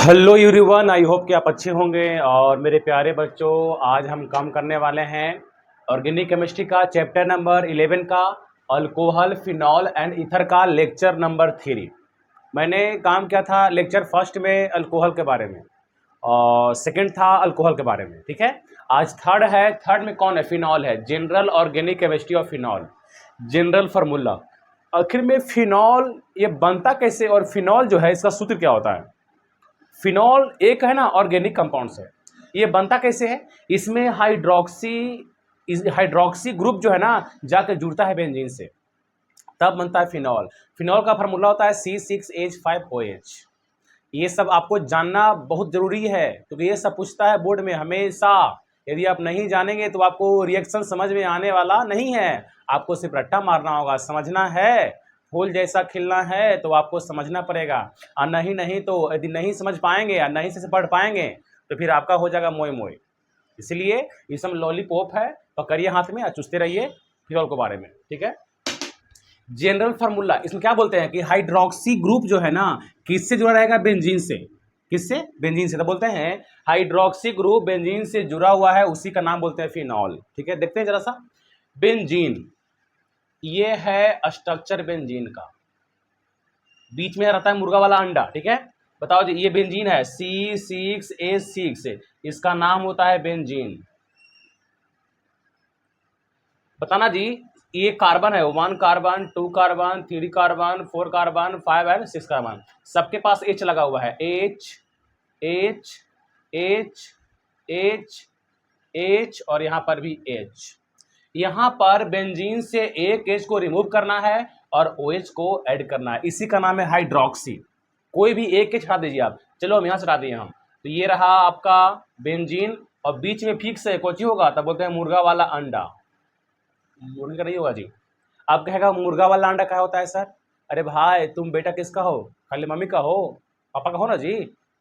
Hello everyone, I hope कि आप अच्छे होंगे। और मेरे प्यारे बच्चों, आज हम काम करने वाले हैं ऑर्गेनिक केमिस्ट्री का चैप्टर नंबर 11 का अल्कोहल, फिनॉल एंड ईथर का लेक्चर नंबर 3। मैंने काम किया था लेक्चर फर्स्ट में अल्कोहल के बारे में और सेकंड था अल्कोहल के बारे में। ठीक है, आज थर्ड है। थर्ड में कौन है? फिनॉल है। General organic chemistry of phenol, general formula. आखिर में फिनॉल ये बनता कैसे और फिनॉल जो है इसका सूत्र क्या होता है? फिनॉल एक है ना ऑर्गेनिक कंपाउंड से, ये बनता कैसे है? इसमें हाइड्रोक्सी ग्रुप जो है ना जाकर जुड़ता है बेंजीन से, तब बनता है फिनॉल। फिनॉल का फार्मूला होता है C6H5OH। ये सब आपको जानना बहुत जरूरी है क्योंकि ये सब पूछता है बोर्ड में हमेशा। यदि आप नहीं जानेंगे तो आपको रिएक्शन समझ में आने वाला नहीं है। आपको सिर्फ रट्टा मारना होगा, समझना है। फूल जैसा खिलना है तो आपको समझना पड़ेगा, और नहीं नहीं तो यदि नहीं समझ पाएंगे या नहीं से पढ़ पाएंगे तो फिर आपका हो जाएगा मोए मोए। इसलिए ये सब लॉलीपॉप है, पकड़िए हाथ में और चूसते रहिए फिनॉल के बारे में। ठीक है, जनरल फार्मूला इसमें क्या बोलते हैं कि हाइड्रोक्सी ग्रुप जो है ना किससे जुड़ा रहेगा? बेंजीन से। किससे? बेंजीन से। तो बोलते हैं हाइड्रोक्सी ग्रुप बेंजीन से जुड़ा हुआ है, उसी का नाम बोलते हैं फिनॉल। ठीक है, देखते हैं जरा सा। बेंजीन ये है स्ट्रक्चर बेंजीन का, बीच में रहता है मुर्गा वाला अंडा। ठीक है, बताओ जी, ये बेंजीन है C6H6, इसका नाम होता है बेंजीन। बताना जी, ये कार्बन है, 1 carbon, 2 carbon, 3 carbon, 4 carbon, 5 and 6 carbon. सबके पास H लगा हुआ है। H H H H H और यहाँ पर भी H। यहाँ पर बेंजीन से एक H को रिमूव करना है और OH को ऐड करना है, इसी का नाम है हाइड्रोक्सी। कोई भी एक H हटा दीजिए आप। चलो हम यहाँ से हटा दिए हम, तो ये रहा आपका बेंजीन और बीच में फिक्स है कोची होगा, तब बोलते हैं मुर्गा वाला अंडा। मुर्गी का नहीं होगा जी। आप कहेगा मुर्गा वाला अंडा क्या होता है सर? अरे भाई, तुम बेटा किसका हो? खाली मम्मी का हो? पापा का हो ना जी?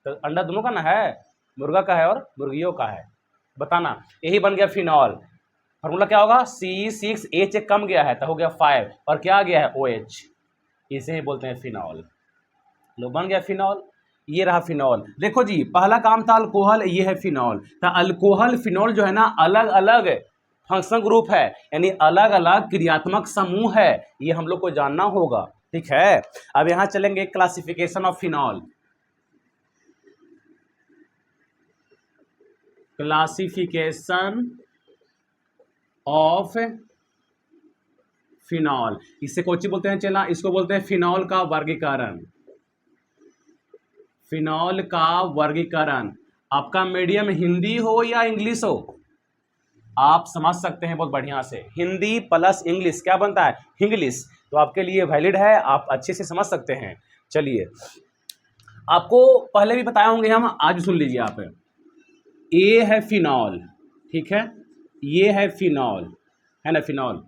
तो अंडा दोनों का ना है, मुर्गा का है और मुर्गियों का है। बताना, यही बन गया फिनॉल। फार्मूला क्या होगा? C6H एक कम गया है तो हो गया 5 और क्या आ गया है? OH। इसे ही बोलते हैं फिनॉल। लो, बन गया फिनॉल। ये रहा फिनॉल। देखो जी, पहला काम था अल्कोहल, ये है फिनॉल। तो अल्कोहल फिनॉल जो है ना अलग अलग फंक्शन ग्रुप है, यानी अलग अलग क्रियात्मक समूह है, ये हम लोग को जानना होगा। ठीक है, अब यहां चलेंगे classification of phenol. Classification of phenol, इससे कौन बोलते हैं चला? इसको बोलते हैं फिनॉल का वर्गीकरण। फिनॉल का वर्गीकरण। आपका मीडियम हिंदी हो या इंग्लिश हो, आप समझ सकते हैं बहुत बढ़िया से। हिंदी प्लस इंग्लिश क्या बनता है? इंग्लिश। तो आपके लिए वैलिड है, आप अच्छे से समझ सकते हैं। चलिए, आपको पहले भी बताए होंगे हम, आज सुन लीजिए आप। ये है फिनॉल, ठीक है, ये है फिनॉल, है ना फिनॉल।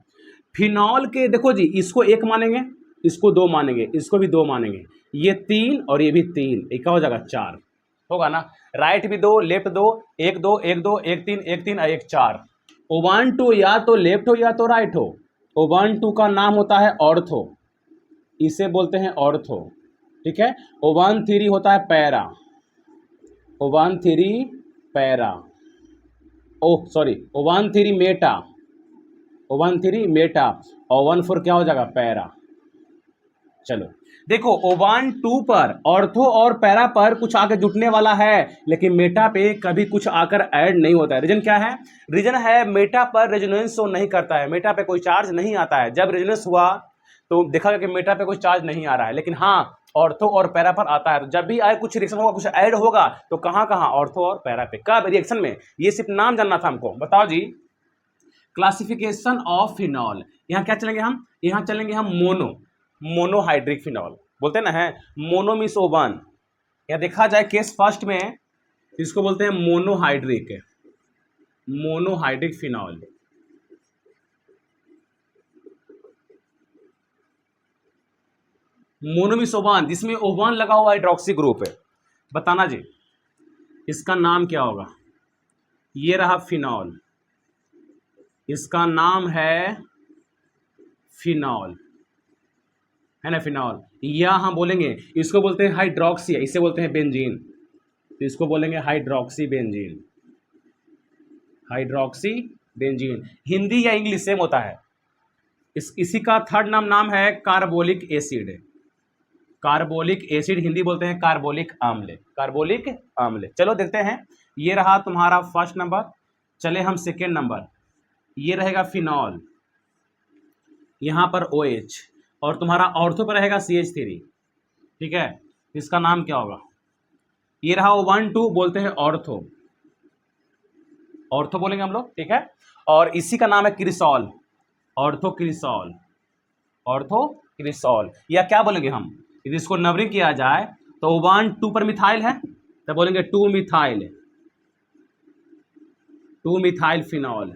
फिनॉल के देखो जी, इसको एक मानेंगे, इसको दो मानेंगे, इसको भी दो मानेंगे, ये 3 और ये भी 3, एक हो जाएगा 4 होगा ना। राइट भी दो, लेफ्ट दो, एक दो एक दो, एक 3 एक 3 और एक 4। O12 या तो लेफ्ट हो या तो राइट हो। O12 का नाम होता है ऑर्थो, इसे बोलते हैं ऑर्थो। ठीक है, O13 होता है para, O13 para, oh sorry, O13 Meta, O13 Meta, और 14 क्या हो जाएगा? पैरा। चलो देखो, O12 पर ऑर्थो और पैरा पर कुछ आकर जुटने वाला है, लेकिन मेटा पे कभी कुछ आकर ऐड नहीं होता है। रीजन क्या है? रीजन है मेटा पर रेजोनेंस शो नहीं करता है, मेटा पे कोई चार्ज नहीं आता है। जब रेजोनेंस हुआ तो देखा गया कि मेटा पे कोई चार्ज नहीं आ रहा है, लेकिन हाँ ऑर्थो और पैरा पर आता है। तो जब भी आए कुछ रिएक्शन होगा, कुछ ऐड होगा, तो कहाँ कहाँ? ऑर्थो और पैरा पे। कब? रिएक्शन में। ये सिर्फ नाम जानना था हमको। बताओ जी, क्लासिफिकेशन ऑफ फिनॉल। यहाँ क्या चलेंगे हम? यहाँ चलेंगे हम मोनोहाइड्रिक फिनॉल बोलते हैं ना, है मोनो मीन्स O1। या देखा जाए केस फर्स्ट में, इसको बोलते हैं monohydric, monohydric phenol. Mono means O1, जिसमें O1 लगा हुआ हाइड्रोक्सी ग्रुप है। बताना जी, इसका नाम क्या होगा? ये रहा फिनॉल, इसका नाम है फिनॉल, है ना फिनॉल। या हम बोलेंगे इसको बोलते हैं हाइड्रोक्सी, इसे बोलते हैं बेंजीन। तो इसको बोलेंगे hydroxy benzene. Hydroxy benzene Hindi या इंग्लिश सेम होता है। इसी का थर्ड नाम है carbolic acid. Carbolic acid Hindi बोलते हैं कार्बोलिक आम्ल। कार्बोलिक आम्ल। चलो देखते हैं, ये रहा तुम्हारा फर्स्ट नंबर। चले हम सेकेंड नंबर, ये रहेगा फिनॉल, यहाँ पर OH, और तुम्हारा ऑर्थो पर रहेगा CH3। ठीक है, इसका नाम क्या होगा? ये रहा 1 2 बोलते हैं ऑर्थो, ऑर्थो बोलेंगे हम लोग। ठीक है, और इसी का नाम है क्रिसॉल, ऑर्थो क्रिसॉल, ऑर्थो क्रिसॉल। या क्या बोलेंगे हम, यदि इसको नंबरिंग किया जाए तो 1 2 पर मिथाइल है तो बोलेंगे 2 मिथाइल, 2 मिथाइल फिनॉल।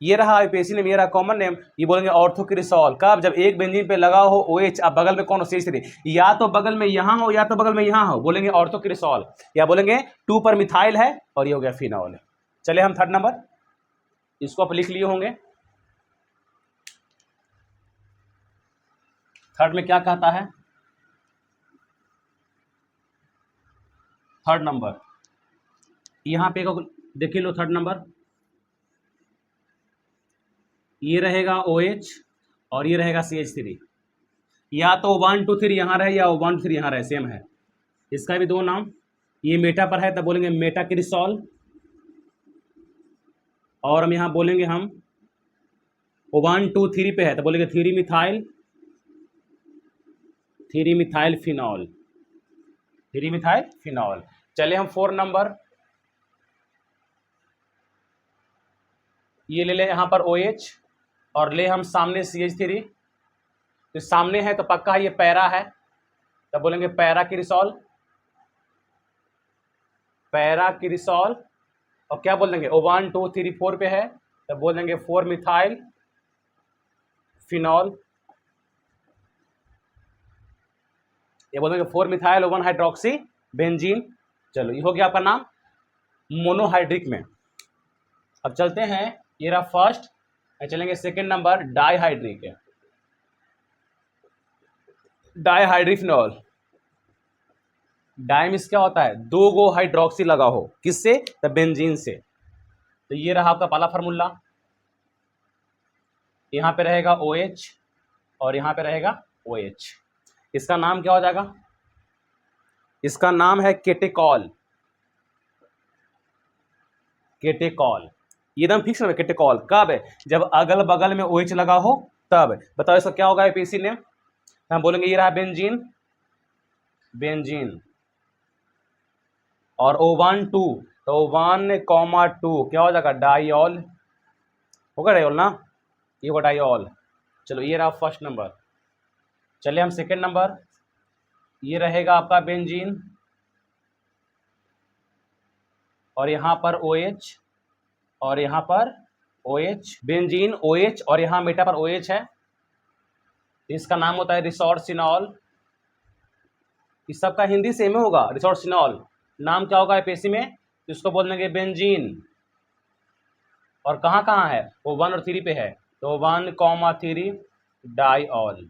ये रहा आईपीएसी नेम, ये रहा कॉमन नेम, ये बोलेंगे ऑर्थोक्रिसॉल। कब? जब एक बेंजीन पे लगा हो OH, अब बगल में कौन हो? CH3, या तो बगल में यहाँ हो या तो बगल में यहाँ हो, बोलेंगे ऑर्थोक्रिसॉल। या बोलेंगे 2 पर मिथाइल है और ये हो गया फिनॉल। चले हम थर्ड नंबर, इसको आप लिख लिए होंगे। थर्ड में क्या कहता है? थर्ड नंबर यहाँ पे देखिए लो, थर्ड नंबर ये रहेगा OH और ये रहेगा CH3। या तो 1 2 3 यहाँ रहे या 1 2 3 यहाँ रहे, सेम है। इसका भी दो नाम, ये मेटा पर है तब बोलेंगे मेटाक्रिसॉल, और हम यहाँ बोलेंगे हम 1 2 3 पे है तो बोलेंगे 3 methyl, 3 methyl phenol, 3 methyl phenol. चले हम 4 नंबर, ये ले ले यहाँ पर OH और ले हम सामने CH3। तो सामने है तो पक्का ये पैरा है तब बोलेंगे पैराक्रिसॉल, पैराक्रिसॉल। और क्या बोल देंगे? 1 2 3 4 पे है तब बोल देंगे 4 मिथाइल फिनॉल। ये बोल देंगे 4 मिथाइल 1 हाइड्रोक्सी बेंजीन। चलो ये हो गया आपका नाम मोनोहाइड्रिक में। अब चलते हैं, ये रहा फर्स्ट, चलेंगे सेकेंड नंबर डाईहाइड्रिक है, डाईहाइड्रिक फिनॉल। डाई मींस क्या होता है? 2 गो हाइड्रोक्सी लगा हो, किससे? तो बेंजीन से। तो ये रहा आपका पहला फार्मूला, यहाँ पे रहेगा OH और यहाँ पे रहेगा OH। इसका नाम क्या हो जाएगा? इसका नाम है केटेकॉल, केटेकॉल। एकदम फिक्स है केटेकॉल। कब है? जब अगल बगल में OH लगा हो तब। बताओ इसका क्या होगा आईपीसी नेम? हम बोलेंगे ये रहा बेंजीन, बेंजीन, और O1 2 तो 1,2 क्या हो जाएगा? डाइऑल होगा, डाइऑल ना, ये होगा डाइऑल। चलो ये रहा फर्स्ट नंबर। चलिए हम सेकेंड नंबर, ये रहेगा आपका बेंजीन और यहाँ पर OH और यहाँ पर OH, बेंजीन OH और यहाँ मेटा पर OH है। इसका नाम होता है रिसोर्सिनॉल। इस सबका हिंदी सेम ही होगा, रिसोर्सिनॉल। नाम क्या होगा एपीसी में? तो इसको बोल देंगे बेंजीन। और कहाँ कहाँ है? वो 1 और 3 पे है तो 1,3 डाइऑल।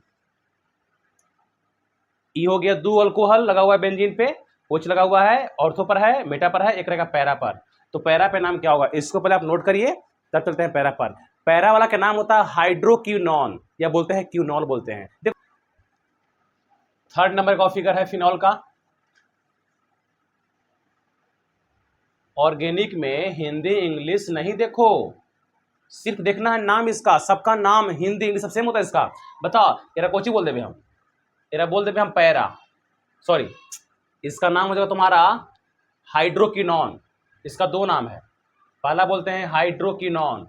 ई हो गया 2 अल्कोहल लगा हुआ है बेंजीन पे, OH लगा हुआ है, ऑर्थो पर है, मेटा पर है, एक रहेगा पैरा पर। तो पैरा पे नाम क्या होगा? इसको पहले आप नोट करिए तब चलते हैं पैरा पर। पैरा वाला का नाम होता है हाइड्रोक्यूनॉन या बोलते हैं क्यूनॉल बोलते हैं। देखो थर्ड नंबर का फिगर है फिनॉल का। ऑर्गेनिक में हिंदी इंग्लिश नहीं देखो, सिर्फ देखना है नाम इसका। सबका नाम हिंदी इंग्लिश सब सेम होता है इसका। बताओ एरा कोची बोल देवे हम, एरा बोल देवे हम पैरा, सॉरी इसका नाम हो जाएगा तुम्हारा हाइड्रोक्यूनॉन। इसका दो नाम है, पहला बोलते हैं हाइड्रोक्यूनॉन,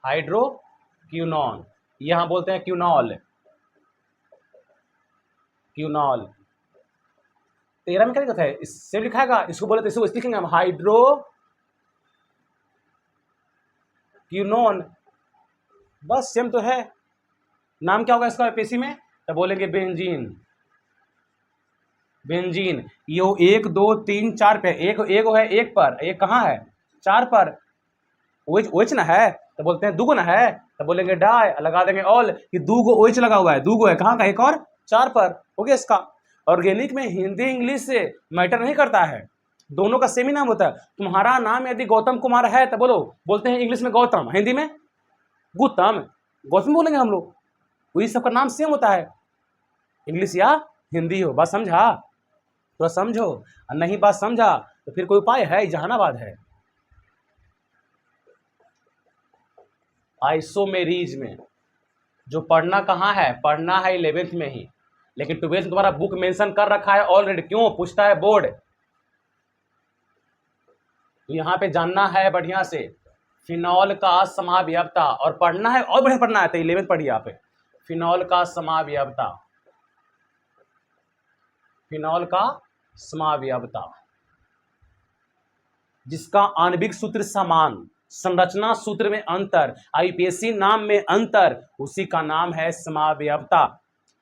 हाइड्रोक्यूनॉन, यहां बोलते हैं क्यूनॉल, क्यूनॉल। तेरह में क्या लिखा है? इससे लिखाएगा, इसको बोले तो इसको लिखेंगे हम हाइड्रो क्यूनॉन, बस सेम तो है। नाम क्या होगा इसका एपीसी में? तो बोलेंगे बेंजीन, बेंजीन। ये 1 2 3 4 पे, एक है 1 पर, एक कहाँ है? 4 पर। OH ना है तो बोलते हैं दुगो ना है तो बोलेंगे डाई, लगा देंगे ऑल कि 2 गो OH लगा हुआ है, 2 गो है, कहाँ का? एक और 4 पर। हो गया इसका। ऑर्गेनिक में हिंदी इंग्लिश से मैटर नहीं करता है, दोनों का सेम ही नाम होता है। तुम्हारा नाम यदि गौतम कुमार है तो बोलो, बोलते हैं इंग्लिश में गौतम, हिंदी में गौतम, गौतम बोलेंगे हम लोग, वही सबका नाम सेम होता है, इंग्लिश या हिंदी हो। बात समझा? तो समझो, और नहीं बात समझा तो फिर कोई उपाय है? जहानाबाद है। आइसोमेरीज में जो पढ़ना कहाँ है, पढ़ना है 11th में ही, लेकिन 12th तुम्हारा बुक मेंशन कर रखा है ऑलरेडी। क्यों पूछता है बोर्ड? तो यहाँ पे जानना है बढ़िया से फिनॉल का समावयवता, और पढ़ना है और बढ़िया पढ़ना है। तो 11th पढ़िए आप, फिनॉल का समावयवता, फिनॉल का समावयवता, जिसका आणविक सूत्र समान, संरचना सूत्र में अंतर, आईपीएसी नाम में अंतर, उसी का नाम है समावयवता।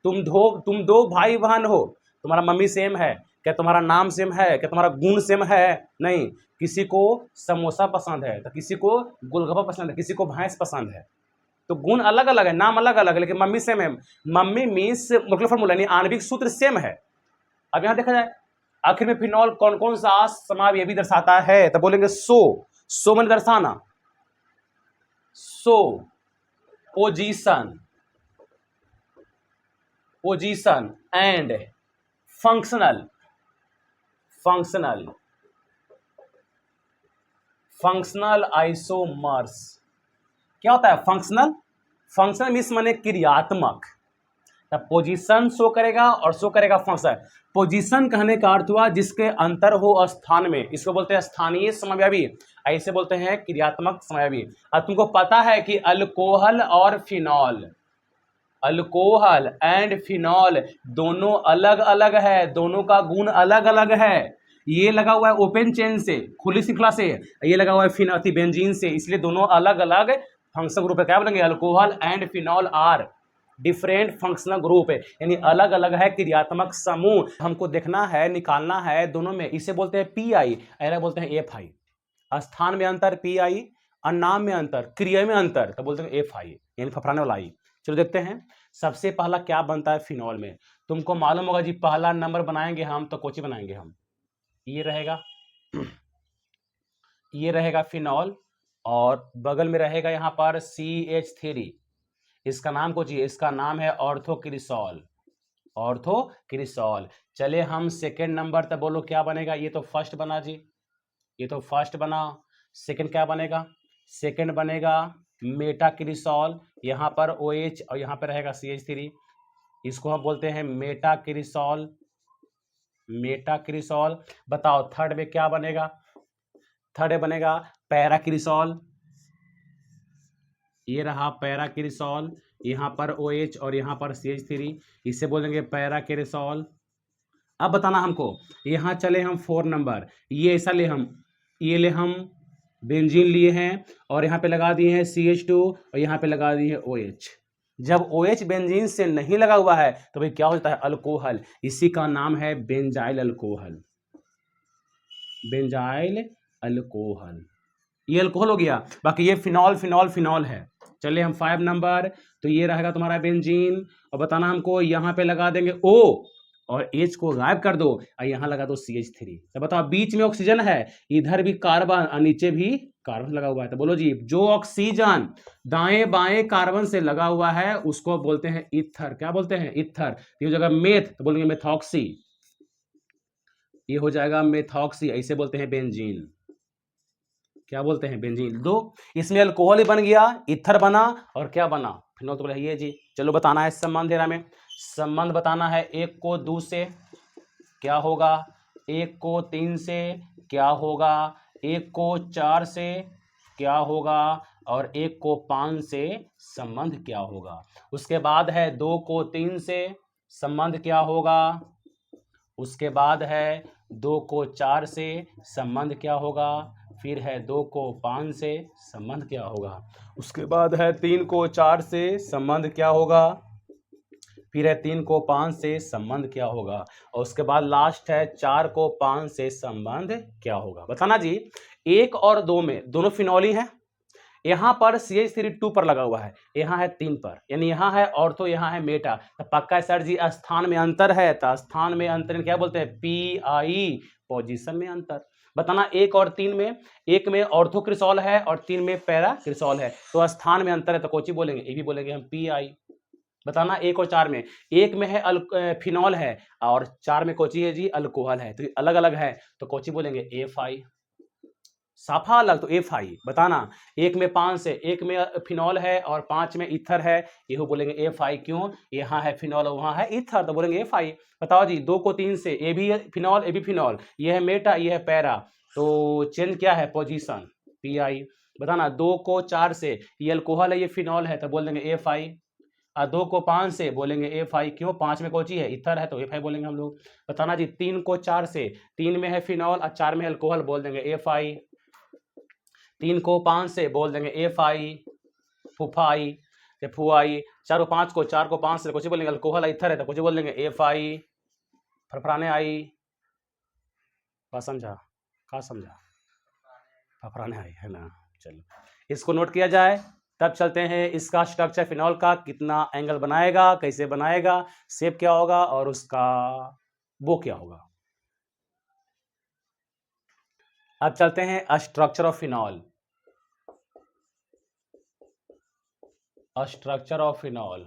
तुम दो भाई बहन हो, तुम्हारा मम्मी सेम है, क्या तुम्हारा नाम सेम है, क्या तुम्हारा गुण सेम है? नहीं। किसी को समोसा पसंद है तो किसी को गोलगप्पा पसंद है, किसी को भैंस पसंद है, तो गुण अलग अलग है, नाम अलग अलग है, लेकिन मम्मी सेम है। मम्मी मीन्स मोलेकुलर फॉर्मूला यानी आणविक सूत्र सेम है। अब यहां देखा जाए आखिर में फिनॉल कौन कौन सा समावयवी दर्शाता है, तो बोलेंगे सो मन दर्शाना, सो पोजीशन एंड फंक्शनल आइसोमर्स। क्या होता है फंक्शनल मीन्स माने क्रियात्मक, तब पोजीशन शो करेगा और शो करेगा फंक्शन। पोजीशन कहने का अर्थ हुआ जिसके अंतर हो स्थान में, इसको बोलते हैं स्थानीय समावयवी, ऐसे बोलते हैं क्रियात्मक समावयवी। अब तुमको पता है कि अल्कोहल और फिनॉल, अल्कोहल एंड फिनॉल दोनों अलग अलग है, दोनों का गुण अलग अलग है। ये लगा हुआ है ओपन चेन से, खुली श्रृंखला से, ये लगा हुआ है बेंजीन से, इसलिए दोनों अलग अलग फंक्शनल ग्रुप है। क्या बोलेंगे? Alcohol and phenol are different functional group है, यानी अलग अलग है क्रियात्मक समूह। हमको देखना है, निकालना है दोनों में, इसे बोलते हैं पी आई, ऐसा बोलते हैं एफ आई। स्थान में अंतर पी आई और नाम में अंतर, क्रिया में अंतर, तो बोलते हैं एफ आई, यानी फफड़ाने वाला आई। चलो देखते हैं सबसे पहला क्या बनता है फिनॉल में। तुमको मालूम होगा जी, पहला नंबर बनाएंगे हम तो कोची बनाएंगे हम, ये रहेगा ये रहेगा फिनॉल, और बगल में रहेगा यहाँ पर CH3, इसका नाम को चाहिए, इसका नाम है ऑर्थोक्रिसॉल, ऑर्थोक्रिसॉल। चले हम सेकेंड नंबर तक, बोलो क्या बनेगा? ये तो फर्स्ट बना जी, ये तो फर्स्ट बना। सेकेंड क्या बनेगा? सेकेंड बनेगा मेटाक्रिसॉल, यहाँ पर OH और यहाँ पर रहेगा CH3, इसको हम बोलते हैं मेटाक्रिसॉल, मेटाक्रिसॉल। बताओ थर्ड में क्या बनेगा? थर्ड बनेगा पैराक्रिसॉल, ये रहा पैराक्रिसॉल, यहाँ पर OH और यहाँ पर CH3, इसे बोलेंगे पैराक्रिसॉल। अब बताना हमको, यहाँ चले हम 4 नंबर, ये ऐसा ले हम, ये ले हम बेंजीन लिए हैं और यहाँ पे लगा दिए हैं CH2 और यहाँ पे लगा दिए हैं OH। जब OH बेंजीन से नहीं लगा हुआ है तो भाई क्या होता है? अल्कोहल, इसी का नाम है बेंजाइल अल्कोहल, बेंजाइल अल्कोहल, ये अल्कोहल हो गया। बाकी ये फिनॉल फिनॉल फिनॉल है। चलिए हम 5 नंबर, तो ये रहेगा तुम्हारा बेंजीन, और बताना हमको यहाँ पे लगा देंगे O और H को गायब कर दो और यहाँ लगा दो CH3। तो बताओ बीच में ऑक्सीजन है, इधर भी कार्बन और नीचे भी कार्बन लगा हुआ है, तो बोलो जी जो ऑक्सीजन दाएं बाएं कार्बन से लगा हुआ है उसको बोलते हैं ईथर। क्या बोलते हैं? ईथर। ये हो जाएगा मेथ, तो बोलेंगे मेथॉक्सी, ये हो जाएगा मेथॉक्सी, ऐसे बोलते हैं बेंजीन। क्या बोलते हैं? बेंजीन। दो इसमें अल्कोहल ही बन गया, ईथर बना, और क्या बना? फिनॉल। तो बोले ये जी। चलो बताना है संबंध देना में, संबंध बताना है। 1 को 2 से क्या होगा, 1 को 3 से क्या होगा, 1 को 4 से क्या होगा, और 1 को 5 से संबंध क्या होगा। उसके बाद है 2 को 3 से संबंध क्या होगा, उसके बाद है 2 को 4 से संबंध क्या होगा, फिर है 2 को 5 से संबंध क्या होगा, उसके बाद है 3 को 4 से संबंध क्या होगा, फिर है 3 को 5 से संबंध क्या होगा, और उसके बाद लास्ट है 4 को 5 से संबंध क्या होगा। बताना जी 1 और 2 में दोनों फिनॉल ही हैं, यहाँ पर CH3 2 पर लगा हुआ है, यहाँ है 3 पर, यानी यहाँ है ऑर्थो, यहाँ है मेटा। तो पक्का है सर जी स्थान में अंतर है, तो स्थान में अंतर क्या बोलते हैं, PI, पोजीशन में अंतर। बताना 1 और 3 में, 1 में ऑर्थो क्रिसॉल है और 3 में पैरा क्रिसॉल है, तो स्थान में अंतर है, तो कोची बोलेंगे, ये भी बोलेंगे हम PI। बताना 1 और 4 में, 1 में है फिनॉल है और 4 में कोची है जी, अल्कोहल है, तो अलग अलग है, तो कोची बोलेंगे FI। साफा अलग तो FI। बताना 1 में 5 से, 1 में फिनॉल है और 5 में ईथर है, ये बोलेंगे FI। क्यों, यहाँ है फिनॉल और वहाँ है ईथर, तो बोलेंगे FI। बताओ जी 2 को 3 से, ये भी फिनॉल ये भी फिनॉल, ये है मेटा ये है पैरा, तो चेंज क्या है, पोजीशन, PI। बताना 2 को 4 से, ये अल्कोहल है ये फिनॉल है, तो बोल देंगे FI। 2 को 5 से बोलेंगे FI। क्यों, 5 में कोची है, ईथर है, तो FI बोलेंगे हम लोग। बताना जी 3 को 4 से, 3 में है फिनॉल और 4 में अल्कोहल, बोल देंगे FI। 3 को 5 से बोल देंगे FI, फुफाई, फुआई। 4 को 5 से कुछ बोलेंगे, अल्कोहल ईथर है, तो कुछ बोल देंगे FI, फरफराने आई। समझा, समझा, फरफराने आई है ना। चलो इसको नोट किया जाए, तब चलते हैं इसका स्ट्रक्चर फिनॉल का कितना एंगल बनाएगा, कैसे बनाएगा, शेप क्या होगा और उसका वो क्या होगा। अब चलते हैं structure of phenol. Structure of phenol,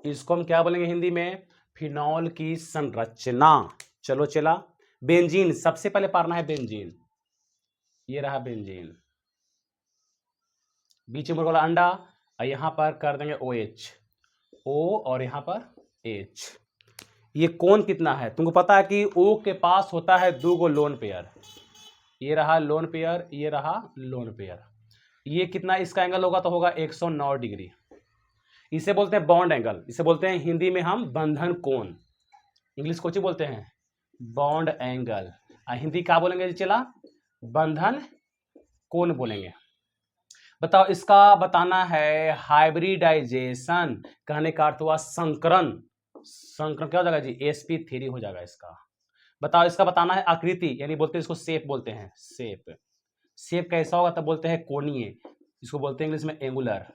इसको हम क्या बोलेंगे हिंदी में, फिनॉल की संरचना। चलो चला, बेंजीन सबसे पहले पढ़ना है, बेंजीन, ये रहा बेंजीन, बीच में बोला अंडा, और यहां पर कर देंगे OH, O और यहां पर H। ये कोण कितना है, तुमको पता है कि O के पास होता है 2 गो लोन पेयर, ये रहा लोन पेयर, ये रहा लोन पेयर, ये कितना इसका एंगल होगा, तो होगा 109 डिग्री। इसे बोलते हैं बॉन्ड एंगल, इसे बोलते हैं हिंदी में हम बंधन कोण, इंग्लिश कोची बोलते हैं, बॉन्ड एंगल, हिंदी क्या बोलेंगे चला, बंधन कोण बोलेंगे। बताओ इसका बताना है हाइब्रिडाइजेशन, कहने का अर्थ हुआ संकरण, संकरण क्या हो जाएगा जी, sp3 हो जाएगा इसका। बताओ इसका बताना है आकृति, यानी बोलते हैं इसको शेप बोलते हैं, शेप, शेप कैसा होगा, तब बोलते हैं कोणीय, इसको बोलते हैं इंग्लिश में एंगुलर,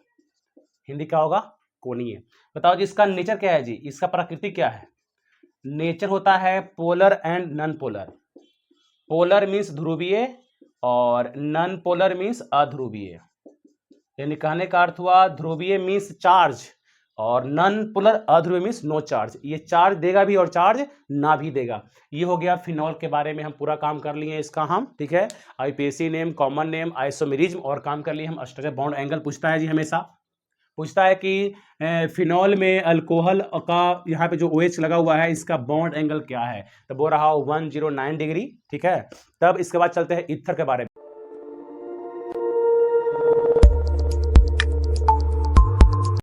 हिंदी क्या होगा, कोणीय। बताओ जी इसका नेचर क्या है जी, इसका प्रकृति क्या है, नेचर होता है polar and non polar. Polar means ध्रुवीय और नॉन पोलर मीन्स अध्रुवीय, यानी कहने का अर्थ हुआ ध्रुवीय मीन्स चार्ज और नॉन पोलर अध्रुवीय मीन्स नो चार्ज, ये चार्ज देगा भी और चार्ज ना भी देगा। ये हो गया फिनॉल के बारे में, हम पूरा काम कर लिए इसका हम, ठीक है, IUPAC name, common name, isomerism और काम कर लिए हम। स्ट्रक्चर बॉन्ड एंगल पूछता है जी, हमेशा पूछता है कि फिनॉल में अल्कोहल का यहाँ पे जो OH लगा हुआ है इसका बॉन्ड एंगल क्या है, तो वो रहा 109 डिग्री, ठीक है। तब इसके बाद चलते हैं ईथर के बारे में।